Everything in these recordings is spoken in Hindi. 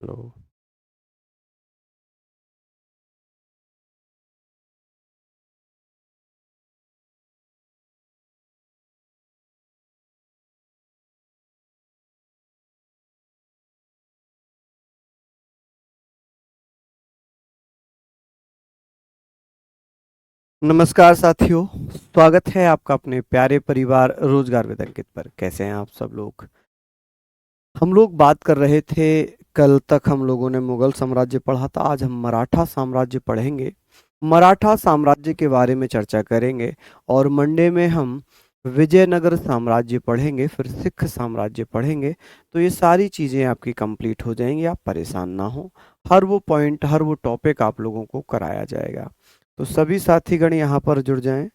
हेलो। नमस्कार साथियों, स्वागत है आपका अपने प्यारे परिवार रोजगार विद अंकित पर। कैसे हैं आप सब लोग? हम लोग बात कर रहे थे, कल तक हम लोगों ने मुगल साम्राज्य पढ़ा था। आज हम मराठा साम्राज्य पढ़ेंगे। मराठा साम्राज्य के बारे में चर्चा करेंगे और मंडे में हम विजयनगर साम्राज्य पढ़ेंगे, फिर सिख साम्राज्य पढ़ेंगे। तो ये सारी चीज़ें आपकी कंप्लीट हो जाएंगी, आप परेशान ना हो। हर वो पॉइंट, हर वो टॉपिक आप लोगों को कराया जाएगा। तो सभी साथीगण यहाँ पर जुड़ जाएं।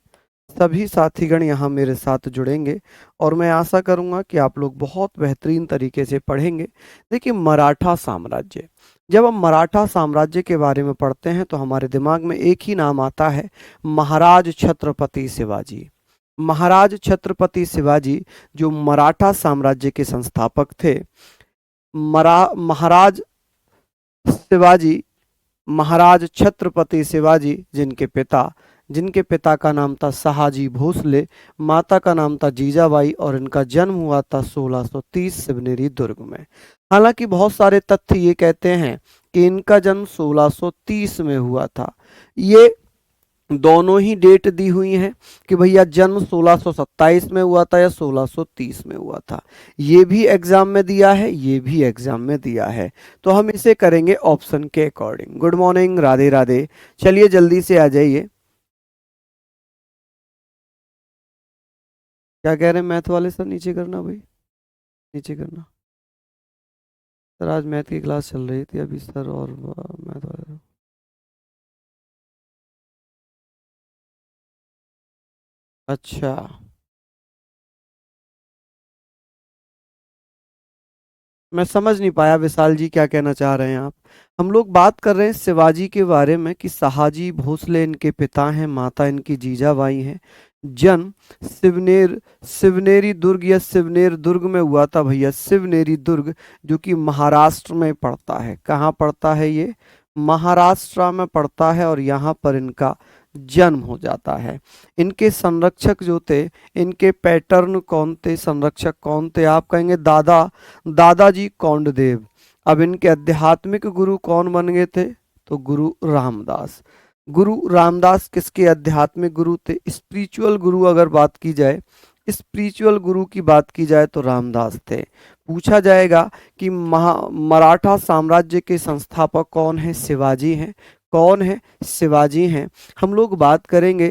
सभी साथीगण यहाँ मेरे साथ जुड़ेंगे और मैं आशा करूंगा कि आप लोग बहुत बेहतरीन तरीके से पढ़ेंगे। देखिए, मराठा साम्राज्य, जब हम मराठा साम्राज्य के बारे में पढ़ते हैं तो हमारे दिमाग में एक ही नाम आता है, महाराज छत्रपति शिवाजी। महाराज छत्रपति शिवाजी जो मराठा साम्राज्य के संस्थापक थे। महाराज शिवाजी, महाराज छत्रपति शिवाजी जिनके पिता का नाम था शहाजी भोसले, माता का नाम था जीजाबाई और इनका जन्म हुआ था 1630 सिवनेरी दुर्ग में। हालांकि बहुत सारे तथ्य ये कहते हैं कि इनका जन्म 1630 में हुआ था। ये दोनों ही डेट दी हुई हैं कि भैया जन्म 1627 में हुआ था या 1630 में हुआ था। ये भी एग्जाम में दिया है, ये भी एग्जाम में दिया है। तो हम इसे करेंगे ऑप्शन के according. Good morning, Radhe Radhe. चलिए जल्दी से आ जाइए। क्या कह रहे हैं मैथ वाले सर? नीचे करना भाई, नीचे करना। सर आज मैथ की क्लास चल रही थी अभी सर, और मैथ वाले। अच्छा, मैं समझ नहीं पाया विशाल जी क्या कहना चाह रहे हैं आप। हम लोग बात कर रहे हैं शिवाजी के बारे में कि शहाजी भोसले इनके पिता हैं, माता इनकी जीजाबाई हैं। जन्म शिवनेरी दुर्ग या शिवनेर दुर्ग में हुआ था भैया, शिवनेरी दुर्ग, जो कि महाराष्ट्र में पड़ता है। कहाँ पड़ता है ये? महाराष्ट्र में पड़ता है और यहाँ पर इनका जन्म हो जाता है। इनके संरक्षक जो थे, इनके पैटर्न कौन थे, संरक्षक कौन थे? आप कहेंगे दादाजी कौंडदेव। अब इनके आध्यात्मिक गुरु कौन बन गए थे? तो गुरु रामदास। गुरु रामदास किसके आध्यात्मिक गुरु थे? स्पिरिचुअल गुरु अगर बात की जाए, स्पिरिचुअल गुरु की बात की जाए तो रामदास थे। पूछा जाएगा कि मराठा साम्राज्य के संस्थापक कौन है? शिवाजी हैं। कौन है? शिवाजी हैं। हम लोग बात करेंगे,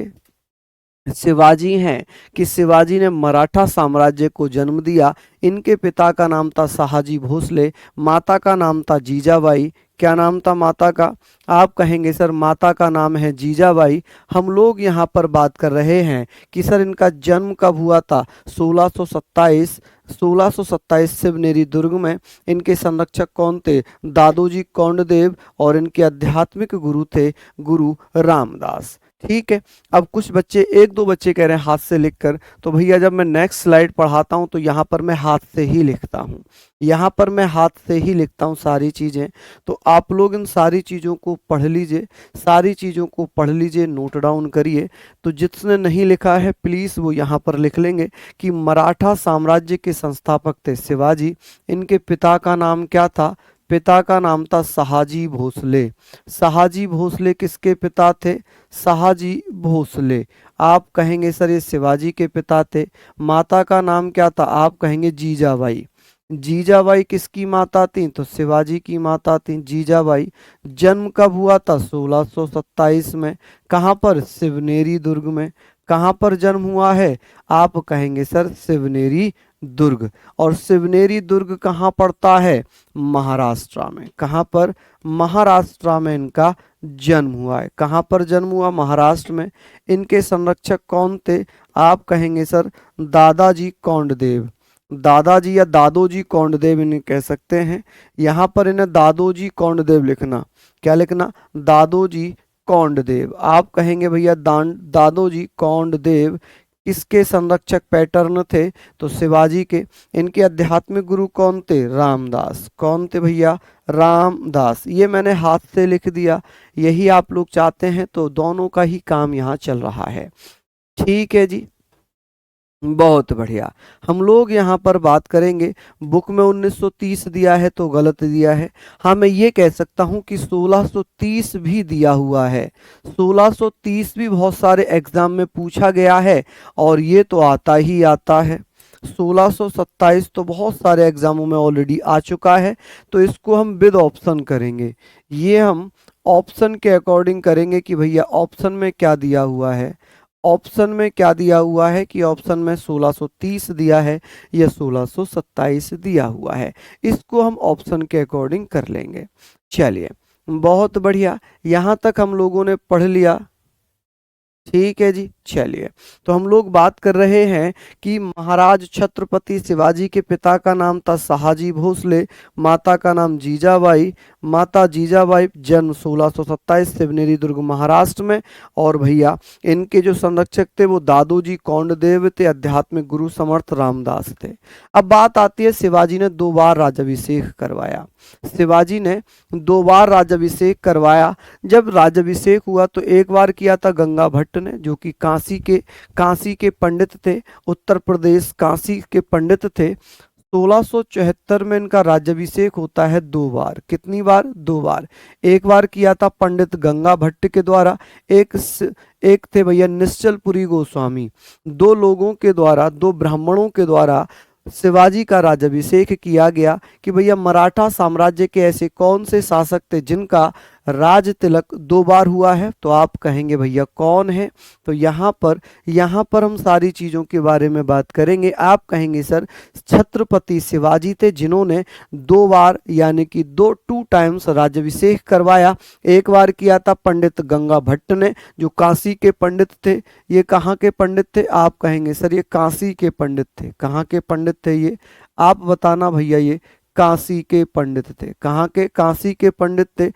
शिवाजी हैं कि शिवाजी ने मराठा साम्राज्य को जन्म दिया। इनके पिता का नाम था शहाजी भोसले, माता का नाम था जीजाबाई। क्या नाम था माता का? आप कहेंगे सर माता का नाम है जीजाबाई। हम लोग यहाँ पर बात कर रहे हैं कि सर इनका जन्म कब हुआ था? 1627। 1627 शिवनेरी दुर्ग में। इनके संरक्षक कौन थे? दादोजी कौंडदेव। और इनके आध्यात्मिक गुरु थे गुरु रामदास। ठीक है। अब कुछ बच्चे, एक दो बच्चे कह रहे हैं हाथ से लिखकर। तो भैया जब मैं नेक्स्ट स्लाइड पढ़ाता हूं तो यहाँ पर मैं हाथ से ही लिखता हूँ, यहाँ पर मैं हाथ से ही लिखता हूँ सारी चीज़ें। तो आप लोग इन सारी चीज़ों को पढ़ लीजिए, सारी चीज़ों को पढ़ लीजिए, नोट डाउन करिए। तो जिसने नहीं लिखा है प्लीज़ वो यहाँ पर लिख लेंगे कि मराठा साम्राज्य के संस्थापक थे शिवाजी। इनके पिता का नाम क्या था? पिता का नाम था शहाजी भोसले। शहाजी भोसले किसके पिता थे? शहाजी भोसले। आप कहेंगे सर ये शिवाजी के पिता थे। माता का नाम क्या था? आप कहेंगे जीजाबाई। जीजाबाई किसकी माता थी? तो शिवाजी की माता थी जीजाबाई। जन्म कब हुआ था? 1627 में। कहाँ पर? शिवनेरी दुर्ग में। कहाँ पर जन्म हुआ है? आप कहेंगे सर शिवनेरी दुर्ग। और शिवनेरी दुर्ग कहाँ पड़ता है? महाराष्ट्र में। कहाँ पर? महाराष्ट्र में इनका जन्म हुआ है। कहाँ पर जन्म हुआ? महाराष्ट्र में। इनके संरक्षक कौन थे? आप कहेंगे सर दादाजी कौंडदेव। दादाजी या दादोजी कौंडदेव इन्हें कह सकते हैं। यहाँ पर इन्हें दादोजी कौंडदेव लिखना। क्या लिखना? दादोजी कौंडदेव। आप कहेंगे भैया दादोजी कौंडदेव किसके संरक्षक पैटर्न थे? तो शिवाजी के। इनके आध्यात्मिक गुरु कौन थे? रामदास। कौन थे भैया? रामदास। ये मैंने हाथ से लिख दिया, यही आप लोग चाहते हैं, तो दोनों का ही काम यहाँ चल रहा है। ठीक है जी, बहुत बढ़िया। हम लोग यहाँ पर बात करेंगे, बुक में 1930 दिया है तो गलत दिया है। हाँ, मैं ये कह सकता हूँ कि 1630 भी दिया हुआ है। 1630 भी बहुत सारे एग्जाम में पूछा गया है और ये तो आता ही आता है। 1627 तो बहुत सारे एग्जामों में ऑलरेडी आ चुका है, तो इसको हम विद ऑप्शन करेंगे। ये हम ऑप्शन के अकॉर्डिंग करेंगे कि भैया ऑप्शन में क्या दिया हुआ है। ऑप्शन में क्या दिया हुआ है कि ऑप्शन में 1630 दिया है या 1627 दिया हुआ है, इसको हम ऑप्शन के अकॉर्डिंग कर लेंगे। चलिए, बहुत बढ़िया, यहाँ तक हम लोगों ने पढ़ लिया। ठीक है जी, चलिए, तो हम लोग बात कर रहे हैं कि महाराज छत्रपति शिवाजी के पिता का नाम था शहाजी भोसले, माता का नाम जीजाबाई। माता जीजाबाई, जन्म 1627, शिवनेरी दुर्ग महाराष्ट्र में। और भैया इनके जो संरक्षक थे वो दादोजी कौंडदेव थे, आध्यात्मिक गुरु समर्थ रामदास थे। अब बात आती है, शिवाजी ने 2 बार राज्याभिषेक करवाया। शिवाजी ने 2 बार राज्याभिषेक करवाया। जब राज्याभिषेक हुआ तो एक बार किया था गंगा भट्ट ने, जो कि काशी के पंडित थे, उत्तर प्रदेश काशी के पंडित थे। 1674 में इनका राज्याभिषेक होता है 2 बार। कितनी बार? 2 बार। एक बार किया था पंडित गंगा भट्ट के द्वारा, एक थे भैया निश्चलपुरी गोस्वामी। 2 लोगों के द्वारा, 2 ब्राह्मणों के द्वारा शिवाजी का राज्याभिषेक किया गया कि भैया मराठा साम्राज्य के ऐसे कौन से शासक थे जिनका राज तिलक 2 बार हुआ है? तो आप कहेंगे भैया कौन है? तो यहाँ पर हम सारी चीज़ों के बारे में बात करेंगे। आप कहेंगे सर छत्रपति शिवाजी थे जिन्होंने 2 बार यानी कि 2 टाइम्स राज्याभिषेक करवाया। एक बार किया था पंडित गंगा भट्ट ने, जो काशी के पंडित थे। ये कहाँ के पंडित थे? आप कहेंगे सर ये काशी के पंडित थे। कहाँ के पंडित थे ये? आप बताना भैया। ये काशी के पंडित थे। कहाँ के? काशी के पंडित थे।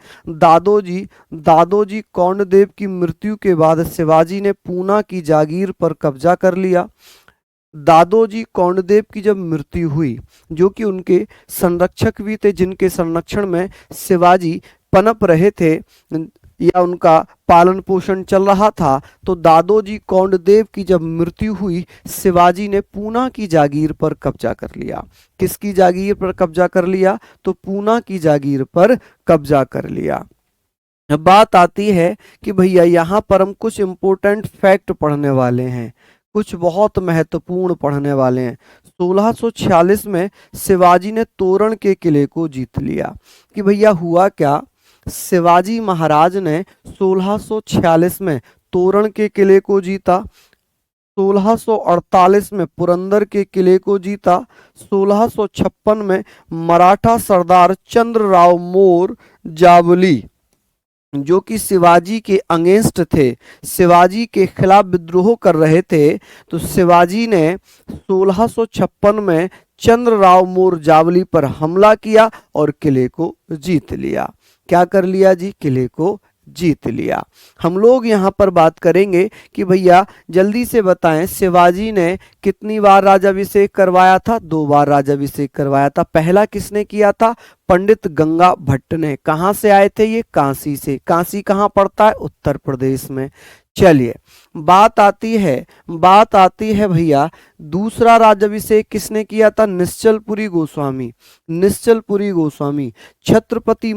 दादोजी कौंडदेव की मृत्यु के बाद शिवाजी ने पूना की जागीर पर कब्जा कर लिया। दादोजी कौंडदेव की जब मृत्यु हुई, जो कि उनके संरक्षक भी थे, जिनके संरक्षण में शिवाजी पनप रहे थे या उनका पालन पोषण चल रहा था, तो दादोजी कौंडदेव की जब मृत्यु हुई, शिवाजी ने पूना की जागीर पर कब्जा कर लिया। किसकी जागीर पर कब्जा कर लिया? तो पूना की जागीर पर कब्जा कर लिया। बात आती है कि भैया यहाँ पर हम कुछ इंपॉर्टेंट फैक्ट पढ़ने वाले हैं, कुछ बहुत महत्वपूर्ण पढ़ने वाले हैं। 1646 में शिवाजी ने तोरण के किले को जीत लिया। कि भैया हुआ क्या? शिवाजी महाराज ने 1646 में तोरण के किले को जीता, 1648 में पुरंदर के किले को जीता, 1656 में मराठा सरदार चंद्रराव मोर जावली, जो कि शिवाजी के अगेंस्ट थे, शिवाजी के खिलाफ विद्रोह कर रहे थे, तो शिवाजी ने 1656 में चंद्रराव मोर जावली पर हमला किया और किले को जीत लिया। क्या कर लिया जी? किले को जीत लिया। हम लोग यहाँ पर बात करेंगे कि भैया जल्दी से बताएं, शिवाजी ने कितनी बार राज्याभिषेक करवाया था? 2 बार राज्याभिषेक करवाया था। पहला किसने किया था? पंडित गंगा भट्ट ने। कहाँ से आए थे ये? काशी से। काशी कहाँ पड़ता है? उत्तर प्रदेश में। चलिए, बात आती है भैया दूसरा राज्याभिषेक किसने किया था? निश्चलपुरी गोस्वामी। छत्रपति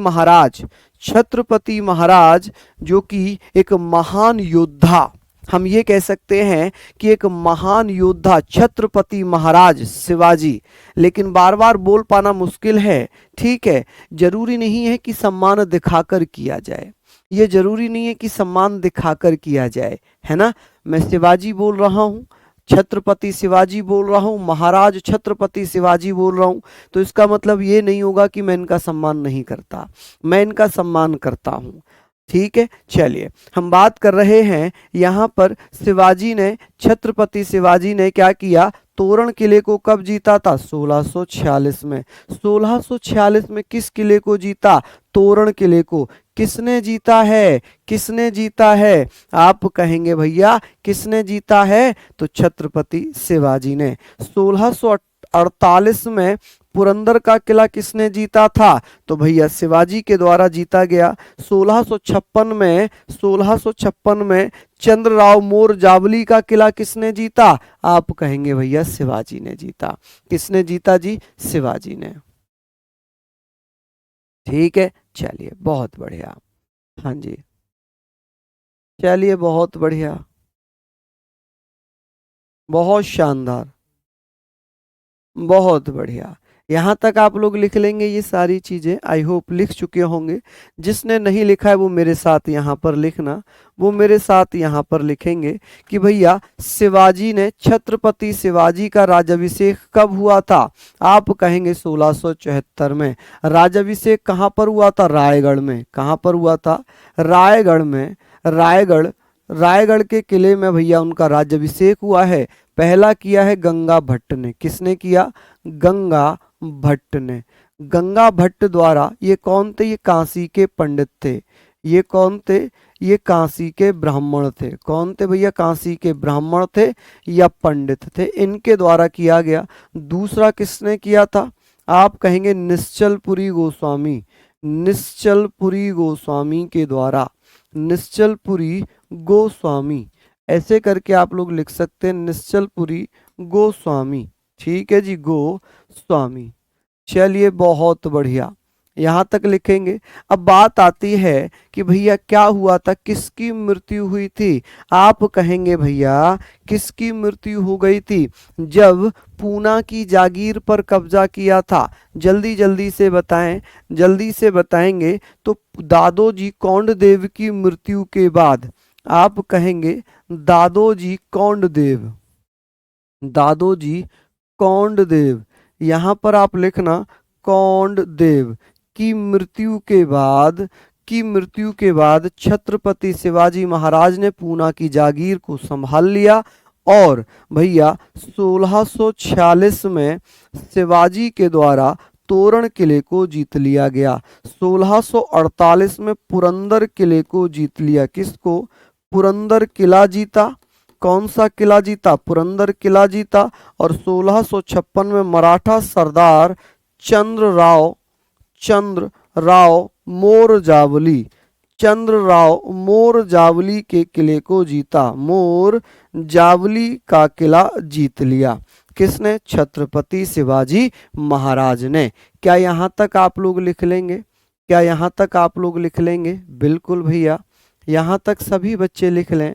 महाराज जो कि एक महान योद्धा, हम ये कह सकते हैं कि एक महान योद्धा छत्रपति महाराज शिवाजी। लेकिन बार बार बोल पाना मुश्किल है, ठीक है। जरूरी नहीं है कि सम्मान दिखाकर किया जाए, ये जरूरी नहीं है कि सम्मान दिखाकर किया जाए, है ना। मैं शिवाजी बोल रहा हूँ, छत्रपति शिवाजी बोल रहा हूँ, महाराज छत्रपति शिवाजी बोल रहा हूँ, तो इसका मतलब ये नहीं होगा कि मैं इनका सम्मान नहीं करता, मैं इनका सम्मान करता हूँ। ठीक है, चलिए हम बात कर रहे हैं यहाँ पर शिवाजी ने, छत्रपति शिवाजी ने क्या किया, तोरण किले को कब जीता था, 1646 में। 1646 में किस किले को जीता, तोरण किले को। किसने जीता है, किसने जीता है, आप कहेंगे भैया किसने जीता है, तो छत्रपति शिवाजी ने। 1648 में पुरंदर का किला किसने जीता था, तो भैया शिवाजी के द्वारा जीता गया। 1656 में चंद्रराव मोर जावली का किला किसने जीता, आप कहेंगे भैया शिवाजी ने जीता। किसने जीता जी, शिवाजी ने। ठीक है, चलिए बहुत बढ़िया। हाँ जी, चलिए बहुत बढ़िया, बहुत शानदार, बहुत बढ़िया। यहाँ तक आप लोग लिख लेंगे ये सारी चीजें, आई होप लिख चुके होंगे। जिसने नहीं लिखा है वो मेरे साथ यहाँ पर लिखना, वो मेरे साथ यहाँ पर लिखेंगे कि भैया शिवाजी ने, छत्रपति शिवाजी का राज्याभिषेक कब हुआ था, आप कहेंगे 1674 में। राज्याभिषेक कहाँ पर हुआ था, रायगढ़ में। कहाँ पर हुआ था, रायगढ़ में। रायगढ़, रायगढ़ के किले में भैया उनका राज्याभिषेक हुआ है। पहला किया है गंगा भट्ट ने। किसने किया, गंगा भट्ट ने। गंगा भट्ट द्वारा, ये कौन थे, ये काशी के पंडित थे। ये कौन थे, ये काशी के ब्राह्मण थे। कौन थे भैया, काशी के ब्राह्मण थे या पंडित थे, इनके द्वारा किया गया। दूसरा किसने किया था, आप कहेंगे निश्चलपुरी गोस्वामी। निश्चलपुरी गोस्वामी के द्वारा, निश्चलपुरी गोस्वामी, ऐसे करके आप लोग लिख सकते हैं, निश्चलपुरी गोस्वामी। ठीक है जी, गोस्वामी। चलिए बहुत बढ़िया, यहाँ तक लिखेंगे। अब बात आती है कि भैया क्या हुआ था, किसकी मृत्यु हुई थी, आप कहेंगे भैया किसकी मृत्यु हो गई थी, जब पूना की जागीर पर कब्जा किया था। जल्दी जल्दी से बताएं, जल्दी से बताएंगे तो दादोजी कोंडदेव की मृत्यु के बाद, आप कहेंगे दादोजी कोंडदेव, दादोजी कोंडदेव, यहाँ पर आप लिखना कोंडदेव की मृत्यु के बाद, की मृत्यु के बाद छत्रपति शिवाजी महाराज ने पूना की जागीर को संभाल लिया। और भैया 1646 में शिवाजी के द्वारा तोरण किले को जीत लिया गया। 1648 में पुरंदर किले को जीत लिया। किसको, पुरंदर किला जीता। कौन सा किला जीता, पुरंदर किला जीता। और 1656 में मराठा सरदार चंद्रराव मोरजावली, चंद्रराव मोरजावली के किले को जीता। मोरजावली का किला जीत लिया। किसने, छत्रपति शिवाजी महाराज ने। क्या यहाँ तक आप लोग लिख लेंगे, क्या यहाँ तक आप लोग लिख लेंगे, बिल्कुल भैया यहाँ तक सभी बच्चे लिख लें।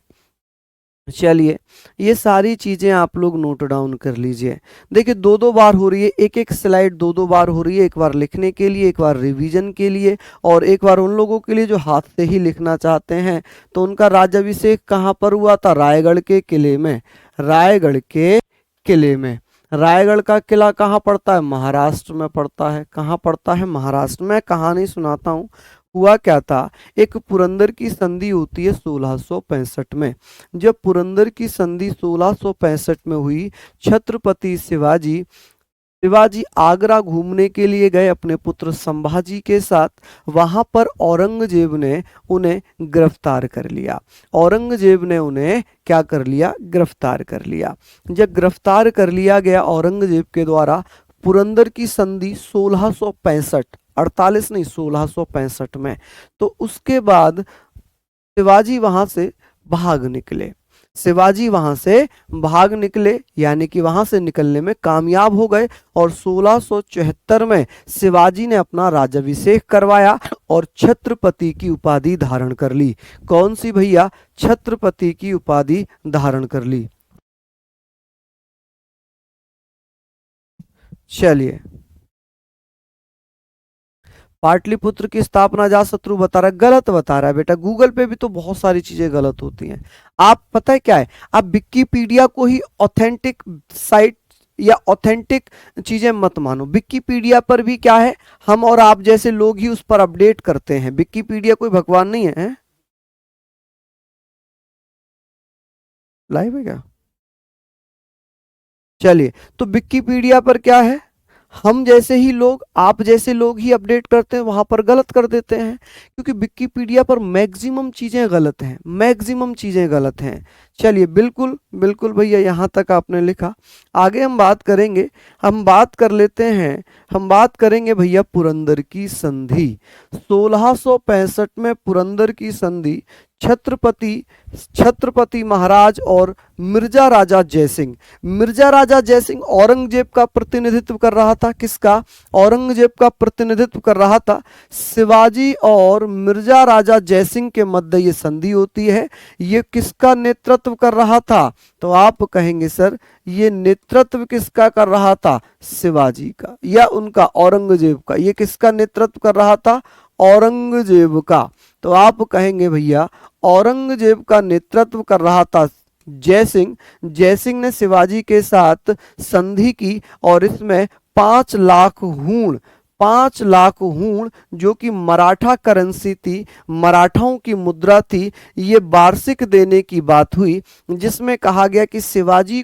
चलिए ये सारी चीजें आप लोग नोट डाउन कर लीजिए। देखिए दो दो बार हो रही है, एक एक स्लाइड दो दो बार हो रही है, एक बार लिखने के लिए, एक बार रिवीजन के लिए, और एक बार उन लोगों के लिए जो हाथ से ही लिखना चाहते हैं। तो उनका राज्याभिषेक कहाँ पर हुआ था, रायगढ़ के किले में। रायगढ़ के किले में। रायगढ़ का किला कहाँ पड़ता है, महाराष्ट्र में पड़ता है। कहाँ पड़ता है, महाराष्ट्र में। कहानी सुनाता हूँ। हुआ क्या था, एक पुरंदर की संधि होती है 1665 में। जब पुरंदर की संधि 1665 में हुई, छत्रपति शिवाजी आगरा घूमने के लिए गए अपने पुत्र संभाजी के साथ। वहां पर औरंगजेब ने उन्हें गिरफ्तार कर लिया। औरंगजेब ने उन्हें क्या कर लिया, गिरफ्तार कर लिया। जब गिरफ्तार कर लिया गया औरंगजेब के द्वारा, पुरंदर की संधि 1665, 48 नहीं 1665 में, तो उसके बाद शिवाजी वहां से भाग निकले। शिवाजी वहां से भाग निकले, यानी कि वहां से निकलने में कामयाब हो गए। और 1674 में शिवाजी ने अपना राज्याभिषेक करवाया और छत्रपति की उपाधि धारण कर ली। कौन सी भैया, छत्रपति की उपाधि धारण कर ली। चलिए, पाटलिपुत्र की स्थापना अजातशत्रु बता रहा है, गलत बता रहा है बेटा। गूगल पे भी तो बहुत सारी चीजें गलत होती हैं। आप पता है क्या है, आप विकिपीडिया को ही ऑथेंटिक साइट या ऑथेंटिक चीजें मत मानो। विकिपीडिया पर भी क्या है, हम और आप जैसे लोग ही उस पर अपडेट करते हैं। विकिपीडिया कोई भगवान नहीं है, है? लाइव है क्या? चलिए, तो विकिपीडिया पर क्या है, हम जैसे ही लोग, आप जैसे लोग ही अपडेट करते हैं, वहां पर गलत कर देते हैं, क्योंकि विकिपीडिया पर मैक्सिमम चीजें गलत हैं, मैक्सिमम चीजें गलत हैं। चलिए, बिल्कुल बिल्कुल भैया, यहां तक आपने लिखा। आगे हम बात करेंगे, हम बात कर लेते हैं, हम बात करेंगे भैया पुरंदर की संधि। 1665 में पुरंदर की संधि छत्रपति छत्रपति महाराज और मिर्जा राजा जयसिंह, मिर्जा राजा जयसिंह औरंगजेब का प्रतिनिधित्व कर रहा था। किसका? औरंगजेब का प्रतिनिधित्व कर रहा था। शिवाजी और मिर्जा राजा जयसिंह के मध्य ये संधि होती है। ये किसका नेतृत्व कर रहा था? तो आप कहेंगे सर, ये नेतृत्व किसका कर रहा था? शिवाजी का या उनका, औरंगजेब का। ये किसका नेतृत्व कर रहा था? औरंगजेब का। तो आप कहेंगे भैया, औरंगजेब का नेतृत्व कर रहा था जयसिंह। जयसिंह ने शिवाजी के साथ संधि की और इसमें 5 लाख हूण, 5 लाख हूण जो कि मराठा करेंसी थी, मराठाओं की मुद्रा थी, ये वार्षिक देने की बात हुई, जिसमें कहा गया कि शिवाजी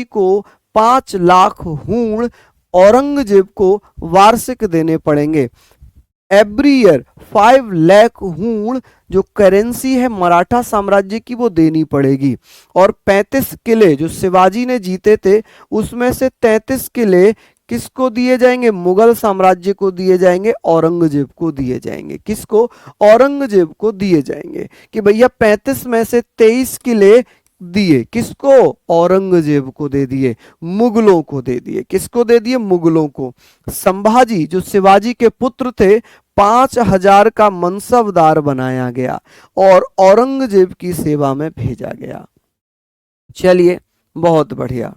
को 5 लाख हूण औरंगजेब को वार्षिक देने पड़ेंगे। एवरी ईयर 5 लाख हूण जो करेंसी है मराठा साम्राज्य की, वो देनी पड़ेगी। और 35 किले जो शिवाजी ने जीते थे, उसमें से 33 किले किसको दिए जाएंगे? मुगल साम्राज्य को दिए जाएंगे, औरंगजेब को दिए जाएंगे। किसको? औरंगजेब को दिए जाएंगे। कि भैया 35 में से 23 किले दिए, किसको? औरंगजेब को दे दिए, मुगलों को दे दिए। किसको दे दिए? मुगलों को। संभाजी जो शिवाजी के पुत्र थे, 5000 का मनसबदार बनाया गया और औरंगजेब की सेवा में भेजा गया। चलिए, बहुत बढ़िया।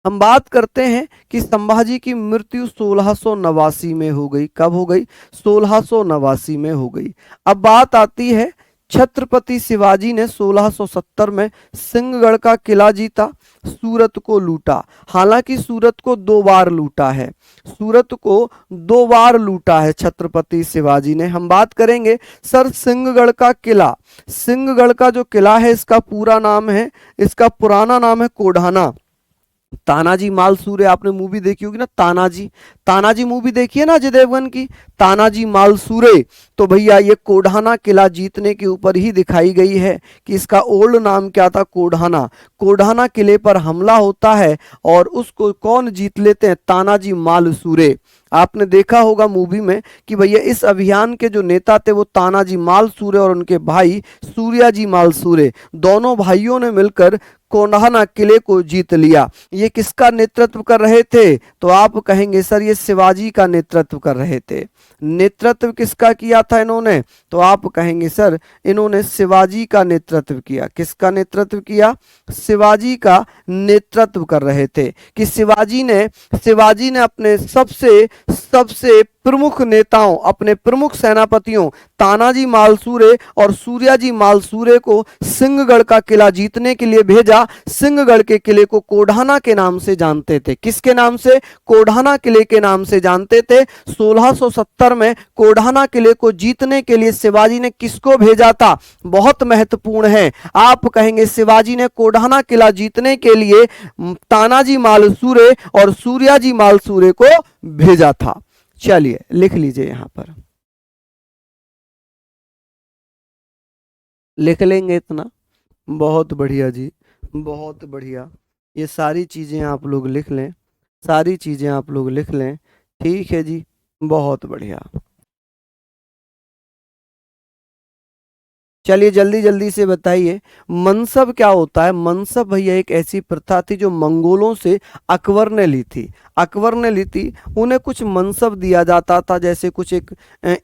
हम बात करते हैं कि संभाजी की मृत्यु 1689 में हो गई। कब हो गई? 1689 में हो गई। अब बात आती है, छत्रपति शिवाजी ने 1670 में सिंहगढ़ का किला जीता, सूरत को लूटा। हालांकि सूरत को 2 बार लूटा है, सूरत को 2 बार लूटा है छत्रपति शिवाजी ने। हम बात करेंगे सर सिंहगढ़ का किला। सिंहगढ़ का जो किला है, इसका पूरा नाम है, इसका पुराना नाम है कोढ़ाना। तानाजी मालसूरे, आपने मूवी देखी होगी ना, तानाजी, तानाजी मूवी देखी है ना अजय देवगन की, तानाजी मालसूरे। तो भैया ये कोढ़ाना किला जीतने के ऊपर ही दिखाई गई है कि इसका ओल्ड नाम क्या था? कोढ़ाना। कोढ़ाना किले पर हमला होता है और उसको कौन जीत लेते हैं? तानाजी मालसूरे। आपने देखा होगा मूवी में कि भैया इस अभियान के जो नेता थे वो तानाजी मालसूरे और उनके भाई सूर्याजी मालसूरे, दोनों भाइयों ने मिलकर कोढ़ाना किले को जीत लिया। ये किसका नेतृत्व कर रहे थे? तो आप कहेंगे सर ये शिवाजी का नेतृत्व कर रहे थे। नेतृत्व किसका किया था इन्होंने? तो आप कहेंगे सर इन्होंने शिवाजी का नेतृत्व किया। किसका नेतृत्व किया? शिवाजी का नेतृत्व कर रहे थे। कि शिवाजी ने अपने सबसे प्रमुख नेताओं, अपने प्रमुख सेनापतियों तानाजी मालसूरे और सूर्याजी मालसूरे को सिंहगढ़ का किला जीतने के लिए भेजा। सिंहगढ़ के किले को कोढ़ाना के नाम से जानते थे। किसके नाम से? कोढ़ाना किले के नाम से जानते थे। 1670 में कोढ़ाना किले को जीतने के लिए शिवाजी ने किसको भेजा था? बहुत महत्वपूर्ण है। आप कहेंगे शिवाजी ने कोढ़ाना किला जीतने के लिए तानाजी मालसूरे और सूर्याजी मालसूरे को भेजा था। चलिए लिख लीजिए, यहां पर लिख लेंगे इतना। बहुत बढ़िया जी, बहुत बढ़िया। ये सारी चीजें आप लोग लिख लें, सारी चीजें आप लोग लिख लें। ठीक है जी, बहुत बढ़िया। चलिए जल्दी जल्दी से बताइए, मनसब क्या होता है? मनसब भैया एक ऐसी प्रथा थी जो मंगोलों से अकबर ने ली थी। अकबर ने ली थी, उन्हें कुछ मनसब दिया जाता था, जैसे कुछ एक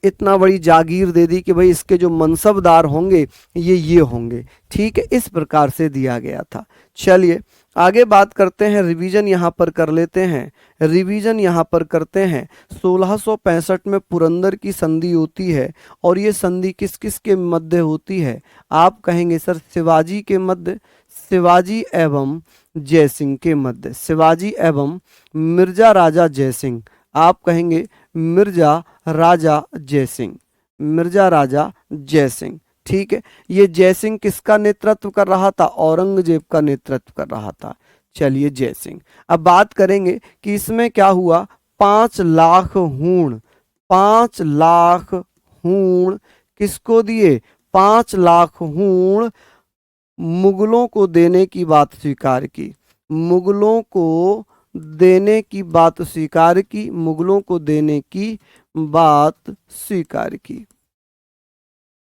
इतना बड़ी जागीर दे दी कि भाई इसके जो मनसबदार होंगे ये होंगे। ठीक है, इस प्रकार से दिया गया था। चलिए आगे बात करते हैं, रिवीजन यहाँ पर कर लेते हैं, रिवीजन यहाँ पर करते हैं। 1665 में पुरंदर की संधि होती है और ये संधि किस किस के मध्य होती है? आप कहेंगे सर शिवाजी के मध्य, शिवाजी एवं जयसिंह के मध्य। शिवाजी एवं मिर्जा राजा जयसिंह, आप कहेंगे मिर्जा राजा जयसिंह, मिर्जा राजा जयसिंह। ठीक है, ये जयसिंह किसका नेतृत्व कर रहा था? औरंगजेब का नेतृत्व कर रहा था। चलिए जयसिंह। अब बात करेंगे कि इसमें क्या हुआ। 5 लाख हूण, 5 लाख हूण किसको दिए? 5 लाख हूण मुगलों को देने की बात स्वीकार की, मुगलों को देने की बात स्वीकार की, मुगलों को देने की बात स्वीकार की।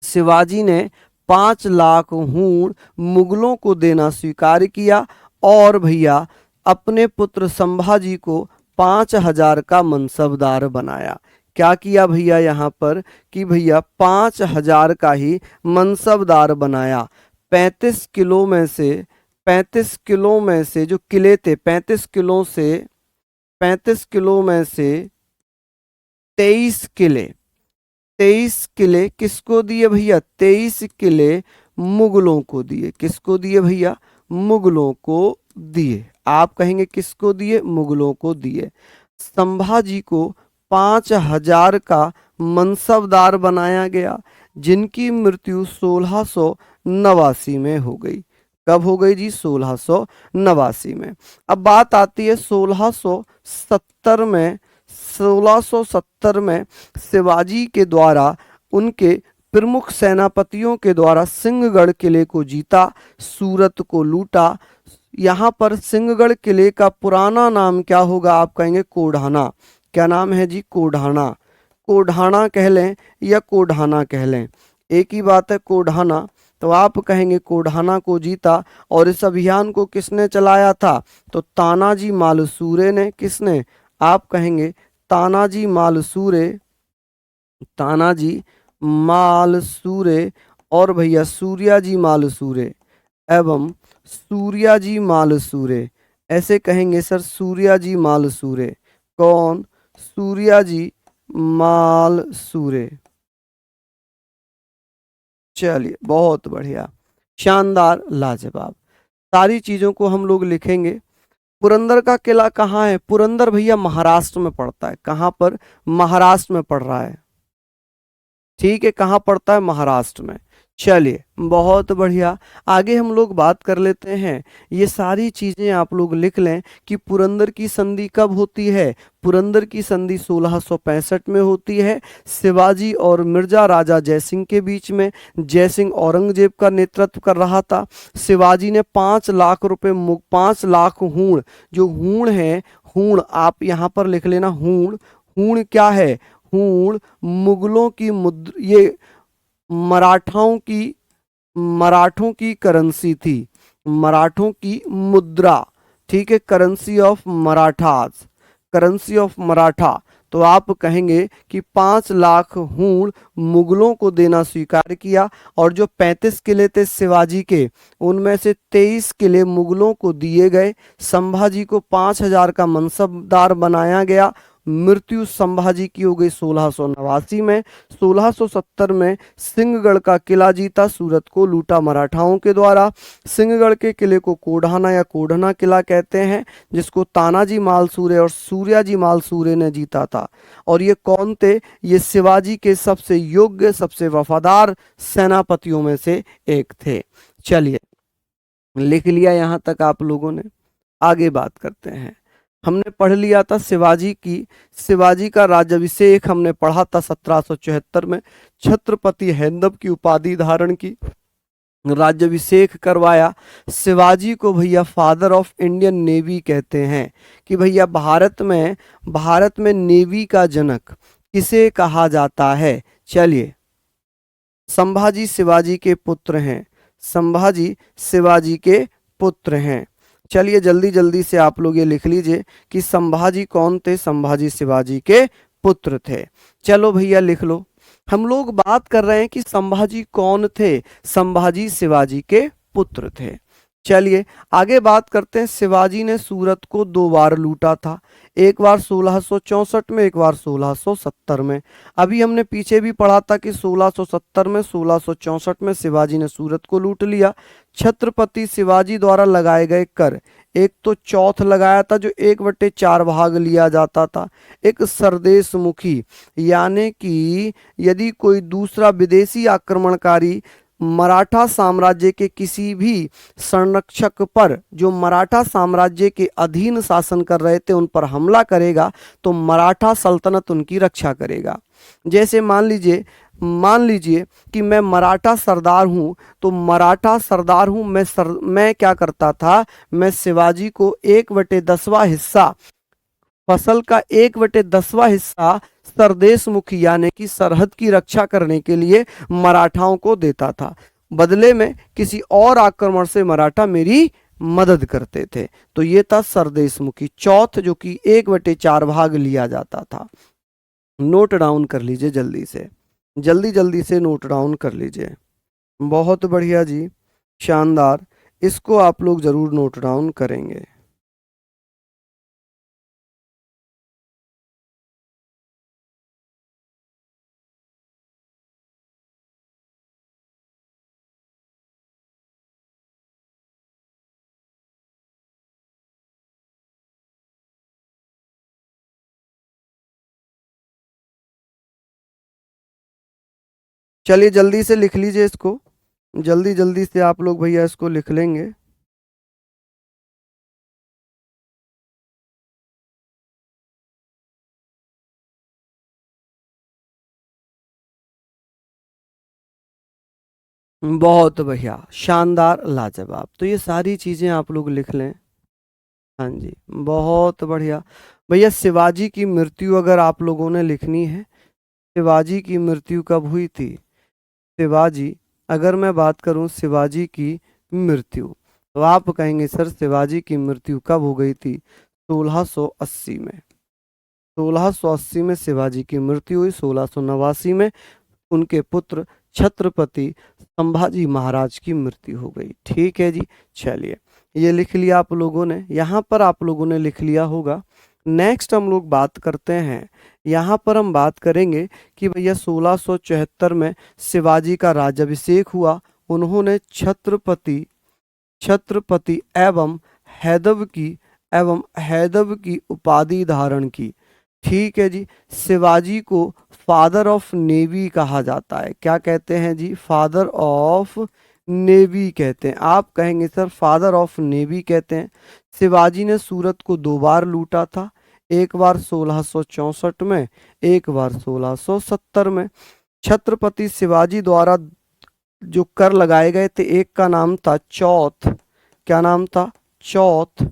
शिवाजी ने 5 लाख हूण मुगलों को देना स्वीकार किया और भैया अपने पुत्र संभाजी को 5,000 का मनसबदार बनाया। क्या किया भैया यहाँ पर कि भैया 5,000 का ही मनसबदार बनाया। 35 किलो में से, 35 किलो में से जो किले थे, 35 किलो से, 35 किलो में से 23 किले, 23 किले किसको दिए भैया? 23 किले मुगलों को दिए। किसको दिए भैया? मुगलों को दिए। आप कहेंगे किसको दिए? मुगलों को दिए। संभाजी को 5,000 का मनसबदार बनाया गया, जिनकी मृत्यु 1689 में हो गई। कब हो गई जी? 1689 में। अब बात आती है 1670 में। 1670 में शिवाजी के द्वारा, उनके प्रमुख सेनापतियों के द्वारा सिंहगढ़ किले को जीता, सूरत को लूटा। यहाँ पर सिंहगढ़ किले का पुराना नाम क्या होगा? आप कहेंगे कोढ़ाना। क्या नाम है जी? कोढ़ाना। कोढ़ाना कह लें या कोढ़ाना कह लें, एक ही बात है, कोढ़ाना। तो आप कहेंगे कोढ़ाना को जीता। और इस अभियान को किसने चलाया था? तो तानाजी मालसूरे ने। किसने? आप कहेंगे तानाजी मालसूरे, तानाजी मालसूरे और भैया सूर्याजी मालसूरे एवं सूर्याजी मालसूरे। ऐसे कहेंगे सर, सूर्याजी मालसूरे। कौन? सूर्याजी मालसूरे। चलिए बहुत बढ़िया, शानदार, लाजवाब। सारी चीजों को हम लोग लिखेंगे। पुरंदर का किला कहाँ है? पुरंदर भैया महाराष्ट्र में पड़ता है। कहाँ पर? महाराष्ट्र में पड़ रहा है। ठीक है, कहाँ पड़ता है? महाराष्ट्र में। चलिए बहुत बढ़िया, आगे हम लोग बात कर लेते हैं। ये सारी चीजें आप लोग लिख लें कि पुरंदर की संधि कब होती है। पुरंदर की संधि 1665 में होती है, शिवाजी और मिर्जा राजा जयसिंह के बीच में। जयसिंह औरंगजेब का नेतृत्व कर रहा था। शिवाजी ने 5 लाख रुपए, 5 लाख हूण, जो हूण है, हूण आप यहाँ पर लिख लेना। हूण, हूण क्या है? हूण मुगलों की मुद्रा, ये मराठों की करेंसी थी, मराठों की मुद्रा। ठीक है, currency of Marathas, currency of Maratha. तो आप कहेंगे कि 5 लाख हूण मुगलों को देना स्वीकार किया और जो 35 किले थे शिवाजी के, उनमें से 23 किले मुगलों को दिए गए। संभाजी को 5,000 का मनसबदार बनाया गया। मृत्यु संभाजी की हो गई 1689 में। 1670 में सिंहगढ़ का किला जीता, सूरत को लूटा मराठाओं के द्वारा। सिंहगढ़ के किले को कोढ़ाना या कोढ़ना किला कहते हैं, जिसको तानाजी मालसूरे और सूर्याजी मालसूरे ने जीता था। और ये कौन थे? ये शिवाजी के सबसे योग्य, सबसे वफादार सेनापतियों में से एक थे। चलिए लिख लिया यहाँ तक आप लोगों ने, आगे बात करते हैं। हमने पढ़ लिया था शिवाजी का राज्याभिषेक हमने पढ़ा था 1774 में। छत्रपति हैदर की उपाधि धारण की, राज्याभिषेक करवाया। शिवाजी को भैया फादर ऑफ इंडियन नेवी कहते हैं कि भैया भारत में नेवी का जनक किसे कहा जाता है। चलिए, संभाजी शिवाजी के पुत्र हैं, संभाजी शिवाजी के पुत्र हैं। चलिए जल्दी जल्दी से आप लोग ये लिख लीजिए कि संभाजी कौन थे? संभाजी शिवाजी के पुत्र थे। चलो भैया लिख लो। हम लोग बात कर रहे हैं कि संभाजी कौन थे? संभाजी शिवाजी के पुत्र थे। चलिए आगे बात करते हैं। शिवाजी ने सूरत को 2 बार लूटा था, एक बार 1664 में, एक बार 1670 में। अभी हमने पीछे भी पढ़ा था कि 1670 में, 1664 में शिवाजी ने सूरत को लूट लिया। छत्रपति शिवाजी द्वारा लगाए गए कर, एक तो चौथ लगाया था जो 1/4 भाग लिया जाता था। एक सरदेश मुखी, यानी कि यदि कोई दूसरा विदेशी आक्रमणकारी मराठा साम्राज्य के किसी भी संरक्षक पर, जो मराठा साम्राज्य के अधीन शासन कर रहे थे, उन पर हमला करेगा तो मराठा सल्तनत उनकी रक्षा करेगा। जैसे मान लीजिए कि मैं मराठा सरदार हूं, तो मराठा सरदार हूं मैं क्या करता था, मैं शिवाजी को 1/10वां हिस्सा, फसल का 1/10वां हिस्सा सरदेश मुखी यानी कि सरहद की रक्षा करने के लिए मराठाओं को देता था। बदले में किसी और आक्रमण से मराठा मेरी मदद करते थे। तो ये था सरदेश मुखी। चौथ जो कि 1/4 भाग लिया जाता था। नोट डाउन कर लीजिए जल्दी से, जल्दी जल्दी से नोट डाउन कर लीजिए। बहुत बढ़िया जी, शानदार। इसको आप लोग जरूर नोट डाउन करेंगे। चलिए जल्दी से लिख लीजिए इसको, जल्दी जल्दी से आप लोग भैया इसको लिख लेंगे। बहुत बढ़िया, शानदार, लाजवाब। तो ये सारी चीजें आप लोग लिख लें। हाँ जी, बहुत बढ़िया। भैया शिवाजी की मृत्यु अगर आप लोगों ने लिखनी है, शिवाजी की मृत्यु कब हुई थी? शिवाजी, अगर मैं बात करूं शिवाजी की मृत्यु, तो आप कहेंगे सर शिवाजी की मृत्यु कब हो गई थी? 1680 में। 1680 में शिवाजी की मृत्यु हुई। 1689 में उनके पुत्र छत्रपति संभाजी महाराज की मृत्यु हो गई। ठीक है जी। चलिए ये लिख लिया आप लोगों ने, यहाँ पर आप लोगों ने लिख लिया होगा। नेक्स्ट हम लोग बात करते हैं, यहाँ पर हम बात करेंगे कि भैया 1674 में शिवाजी का राज्याभिषेक हुआ। उन्होंने छत्रपति एवं हैदव की उपाधि धारण की। ठीक है जी। शिवाजी को फादर ऑफ नेवी कहा जाता है। क्या कहते हैं जी? फादर ऑफ नेवी कहते हैं। आप कहेंगे सर फादर ऑफ नेवी कहते हैं। शिवाजी ने सूरत को 2 बार लूटा था, एक बार 1664 में, एक बार 1670 में। छत्रपति शिवाजी द्वारा जो कर लगाए गए थे, एक का नाम था चौथ। क्या नाम था? चौथ,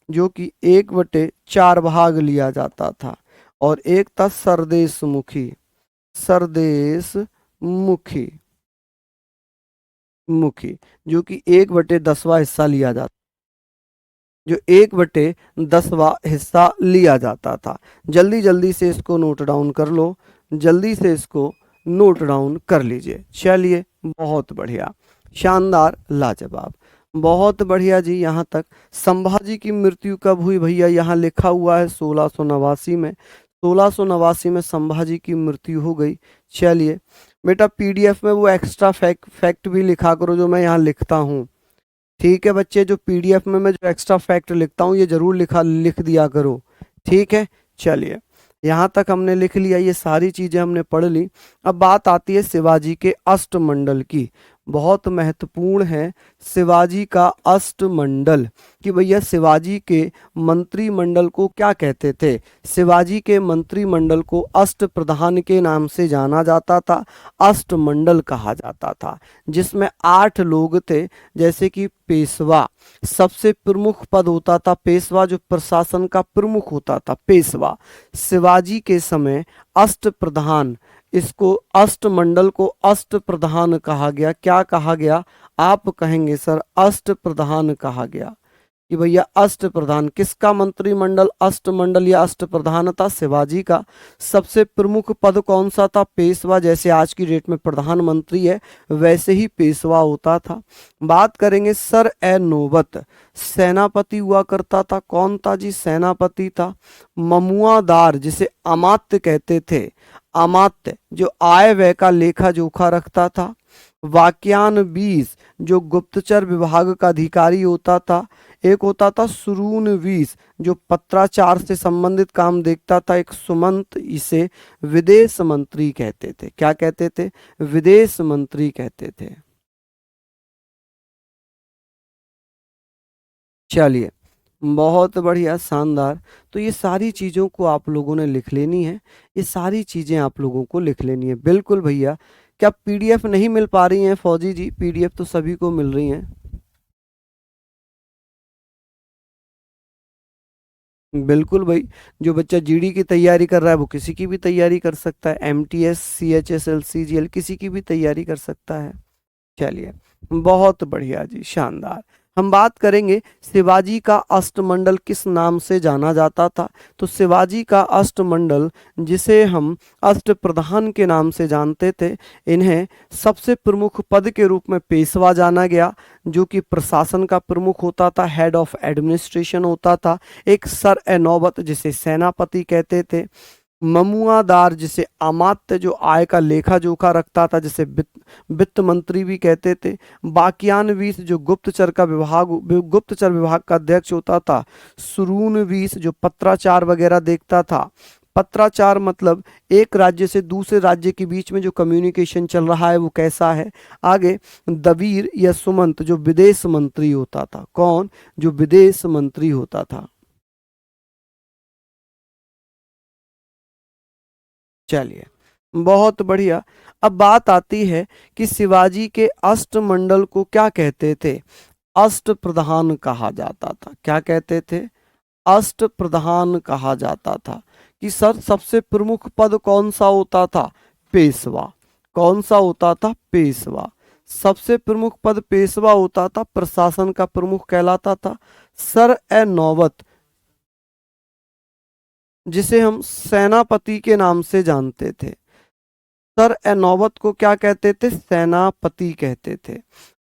जो कि 1/4 भाग लिया जाता था। और एक था सरदेश मुखी, सरदेश मुखी मुखी, जो कि 1/10वां हिस्सा लिया जाता, जो 1/10वां हिस्सा लिया जाता था। जल्दी जल्दी से इसको नोट डाउन कर लो, जल्दी से इसको नोट डाउन कर लीजिए। चलिए बहुत बढ़िया, शानदार, लाजवाब, बहुत बढ़िया जी। यहाँ तक संभाजी की मृत्यु कब हुई भैया? यहाँ लिखा हुआ है 1689 में। 1689 में संभाजी की मृत्यु हो गई। चलिए बेटा पीडीएफ में वो एक्स्ट्रा फैक्ट भी लिखा करो जो मैं यहाँ लिखता हूँ। ठीक है बच्चे, जो पीडीएफ में मैं जो एक्स्ट्रा फैक्ट लिखता हूँ ये जरूर लिख दिया करो। ठीक है। चलिए यहाँ तक हमने लिख लिया, ये सारी चीजें हमने पढ़ ली। अब बात आती है शिवाजी के अष्टमंडल की। बहुत महत्वपूर्ण है शिवाजी का अष्टमंडल, कि भैया शिवाजी के मंत्रिमंडल को क्या कहते थे? शिवाजी के मंत्रिमंडल को अष्ट प्रधान के नाम से जाना जाता था, अष्टमंडल कहा जाता था, जिसमें 8 लोग थे। जैसे कि पेशवा, सबसे प्रमुख पद होता था पेशवा, जो प्रशासन का प्रमुख होता था पेशवा। शिवाजी के समय अष्ट प्रधान, इसको अष्टमंडल को अष्ट प्रधान कहा गया। क्या कहा गया? आप कहेंगे सर अष्ट प्रधान कहा गया। कि भैया अष्ट प्रधान, किसका मंत्रिमंडल अष्टमंडल या अष्ट प्रधान था? शिवाजी का। सबसे प्रमुख पद कौन सा था? पेशवा। जैसे आज की डेट में प्रधानमंत्री है वैसे ही पेशवा होता था। बात करेंगे सर ए नौबत, सेनापति हुआ करता था। कौन था जी? सेनापति था। ममुआदार, जिसे अमात्य कहते थे, अमात्य जो आय व्यय का लेखा जोखा रखता था। वाक्यान 20, जो गुप्तचर विभाग का अधिकारी होता था। एक होता था सुरून 20, जो पत्राचार से संबंधित काम देखता था। एक सुमंत, इसे विदेश मंत्री कहते थे। क्या कहते थे? विदेश मंत्री कहते थे। चलिए, बहुत बढ़िया, शानदार। तो ये सारी चीज़ों को आप लोगों ने लिख लेनी है, ये सारी चीज़ें आप लोगों को लिख लेनी है। बिल्कुल भैया। क्या पीडीएफ नहीं मिल पा रही हैं फौजी जी? पीडीएफ तो सभी को मिल रही हैं। बिल्कुल भाई। जो बच्चा जीडी की तैयारी कर रहा है वो किसी की भी तैयारी कर सकता है, एमटीएस, सीएचएसएल, सीजीएल, किसी की भी तैयारी कर सकता है। चलिए, बहुत बढ़िया जी, शानदार। हम बात करेंगे शिवाजी का अष्टमंडल किस नाम से जाना जाता था। तो शिवाजी का अष्टमंडल, जिसे हम अष्टप्रधान के नाम से जानते थे, इन्हें सबसे प्रमुख पद के रूप में पेशवा जाना गया, जो कि प्रशासन का प्रमुख होता था, हेड ऑफ एडमिनिस्ट्रेशन होता था। एक सर ए नौबत, जिसे सेनापति कहते थे। ममुआदार, जिसे अमात्य जो आय का लेखा जोखा रखता था, जिसे वित्त मंत्री भी कहते थे। बाकियानवीस, जो गुप्तचर विभाग का अध्यक्ष होता था। सुरूनवीस, जो पत्राचार वगैरह देखता था। पत्राचार मतलब एक राज्य से दूसरे राज्य के बीच में जो कम्युनिकेशन चल रहा है वो कैसा है। आगे दवीर या सुमंत, जो विदेश मंत्री होता था। कौन? जो विदेश मंत्री होता था। चलिए, बहुत बढ़िया। अब बात आती है कि शिवाजी के अष्टमंडल को क्या कहते थे? अष्ट प्रधान कहा जाता था। क्या कहते थे? अष्ट प्रधान कहा जाता था। कि सर सबसे प्रमुख पद कौन सा होता था? पेशवा। कौन सा होता था? पेशवा। सबसे प्रमुख पद पेशवा होता था, प्रशासन का प्रमुख कहलाता था। सर ए नौबत, जिसे हम सेनापति के नाम से जानते थे। सर ए नौबत को क्या कहते थे? सेनापति कहते थे।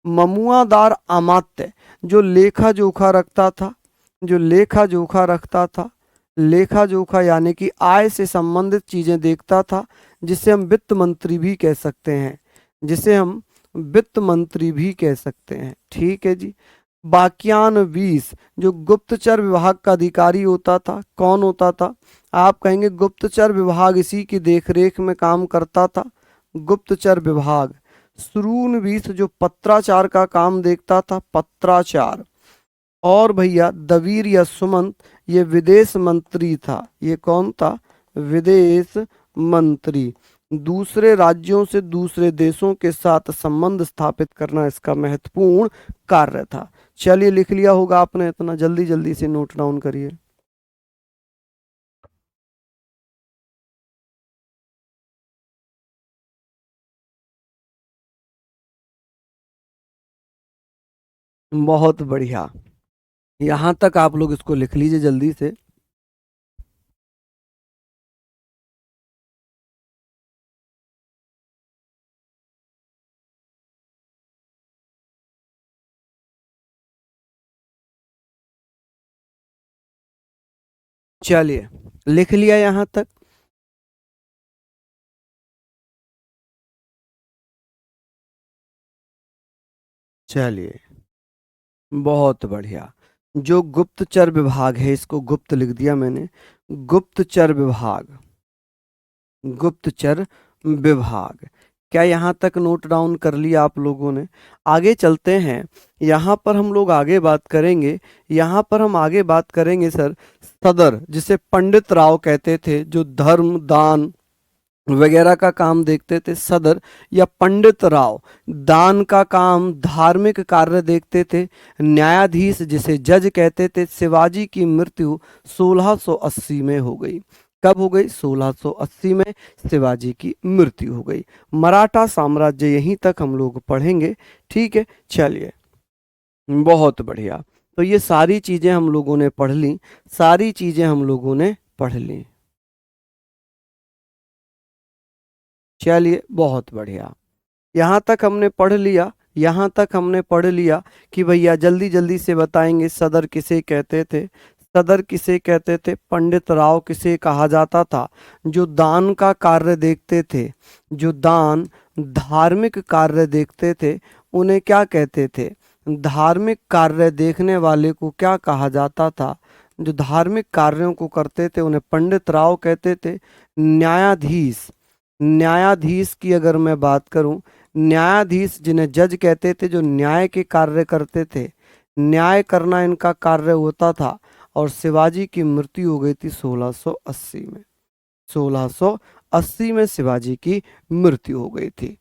ममुआदार अमात्य, जो लेखा जोखा रखता था, जो लेखा जोखा रखता था, लेखा जोखा यानी कि आय से संबंधित चीजें देखता था, जिसे हम वित्त मंत्री भी कह सकते हैं, जिसे हम वित्त मंत्री भी कह सकते हैं। ठीक है जी। बाकियान 20, जो गुप्तचर विभाग का अधिकारी होता था। कौन होता था? आप कहेंगे गुप्तचर विभाग इसी की देखरेख में काम करता था, गुप्तचर विभाग। सुरून 20, जो पत्राचार का काम देखता था, पत्राचार। और भैया दवीर या सुमंत, ये विदेश मंत्री था। ये कौन था? विदेश मंत्री। दूसरे राज्यों से दूसरे देशों के साथ संबंध स्थापित करना इसका महत्वपूर्ण कार्य था। चलिए, लिख लिया होगा आपने इतना, जल्दी जल्दी से नोट डाउन करिए। बहुत बढ़िया। यहां तक आप लोग इसको लिख लीजिए जल्दी से। चलिए, लिख लिया यहां तक। चलिए, बहुत बढ़िया। जो गुप्तचर विभाग है, इसको गुप्त लिख दिया मैंने। गुप्तचर विभाग, गुप्तचर विभाग। क्या यहाँ तक नोट डाउन कर लिया आप लोगों ने? आगे चलते हैं। यहाँ पर हम लोग आगे बात करेंगे। यहाँ पर हम आगे बात करेंगे सर, सदर, जिसे पंडित राव कहते थे, जो धर्म दान वगैरह का काम देखते थे, सदर या पंडित राव। दान का काम, धार्मिक कार्य देखते थे। न्यायाधीश, जिसे जज कहते थे। शिवाजी की मृत्यु 1680 में हो गई। कब हो गई? 1680 में शिवाजी की मृत्यु हो गई। मराठा साम्राज्य यहीं तक हम लोग पढ़ेंगे। ठीक है, चलिए, बहुत बढ़िया। तो ये सारी चीजें हम लोगों ने पढ़ ली, सारी चीजें हम लोगों ने पढ़ ली। चलिए बहुत बढ़िया, यहाँ तक हमने पढ़ लिया, यहाँ तक हमने पढ़ लिया कि भैया जल्दी जल्दी से बताएंगे सदर किसे कहते थे। सदर किसे कहते थे? पंडित राव किसे कहा जाता था? जो दान का कार्य देखते थे, जो दान धार्मिक कार्य देखते थे, उन्हें क्या कहते थे? धार्मिक कार्य देखने वाले को क्या कहा जाता था? जो धार्मिक कार्यों को करते थे उन्हें पंडित राव कहते थे। न्यायाधीश, न्यायाधीश की अगर मैं बात करूं, न्यायाधीश जिन्हें जज कहते थे, जो न्याय के कार्य करते थे, न्याय करना इनका कार्य होता था। और शिवाजी की मृत्यु हो गई थी 1680 में, 1680 में शिवाजी की मृत्यु हो गई थी।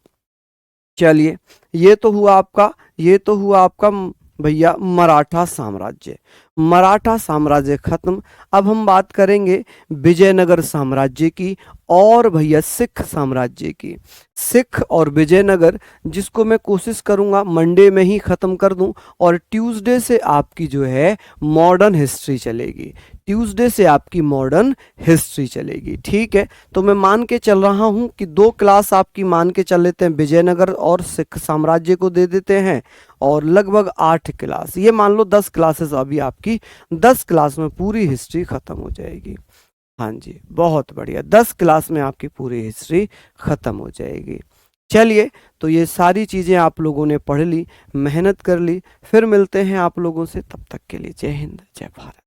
चलिए ये तो हुआ आपका, ये तो हुआ आपका भैया मराठा साम्राज्य। मराठा साम्राज्य खत्म। अब हम बात करेंगे विजयनगर साम्राज्य की और भैया सिख साम्राज्य की। सिख और विजयनगर, जिसको मैं कोशिश करूंगा मंडे में ही खत्म कर दूं, और ट्यूसडे से आपकी जो है मॉडर्न हिस्ट्री चलेगी, ट्यूसडे से आपकी मॉडर्न हिस्ट्री चलेगी। ठीक है, तो मैं मान के चल रहा हूं कि 2 क्लास आपकी मान के चल लेते हैं, विजयनगर और सिख साम्राज्य को दे देते हैं, और लगभग 8 क्लास, ये मान लो 10 क्लासेस अभी आपकी, 10 क्लास में पूरी हिस्ट्री खत्म हो जाएगी। हाँ जी बहुत बढ़िया, 10 क्लास में आपकी पूरी हिस्ट्री खत्म हो जाएगी। चलिए, तो ये सारी चीज़ें आप लोगों ने पढ़ ली, मेहनत कर ली, फिर मिलते हैं आप लोगों से, तब तक के लिए जय हिंद जय भारत।